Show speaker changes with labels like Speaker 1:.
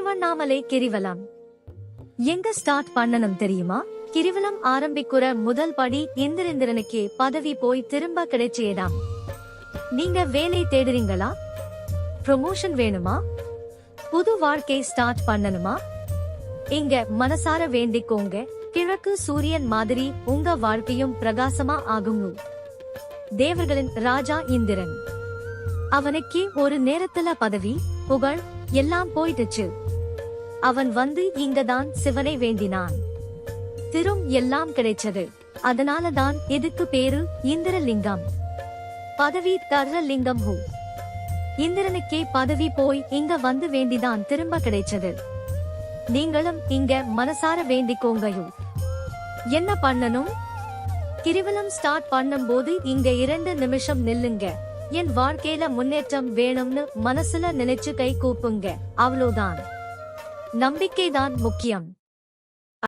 Speaker 1: திருவண்ணாமலை கிரிவலம் எங்க ஸ்டார்ட் பண்ணணும் தெரியுமா? கிரிவலம் ஆரம்பிக்கிற முதல் படி இந்திரனுக்கே பதவி போய் திரும்ப கிடைச்சேதாம். நீங்க வேலை தேடுறீங்களா? ப்ரொமோஷன் வேணுமா? புது வாழ்க்கை ஸ்டார்ட் பண்ணணுமா? இங்க மனசார வேண்டிக்கோங்க. கிழக்கு சூரியன் மாதிரி உங்க வாழ்க்கையும் பிரகாசமா ஆகும். தேவர்களின் ராஜா இந்திரன். அவனுக்கே ஒரு நேரத்துல பதவி, புகழ் எல்லாம் போயிடுச்சு. அவன் வந்து இங்கதான் சிவனை வேண்டினான். திரும் எல்லாம் கிடைச்சது. அதனாலதான் இதுக்கு பேரு இந்திரலிங்கம். பதவி தர்ற லிங்கம். இந்திரனுக்கே பதவி போய் இங்க வந்து வேண்டிதான் திரும்ப கிடைச்சது. நீங்களும் இங்க மனசார வேண்டிக்கோங்க. என்ன பண்ணணும்? கிரிவலம் ஸ்டார்ட் பண்ணும் போது இங்க 2 நிமிஷம் நில்லுங்க. என் வாழ்க்கையில முன்னேற்றம் வேணும்னு மனசுல நினைச்சு கை கூப்புங்க. அவ்வளவுதான். நம்பிக்கைதான் முக்கியம்.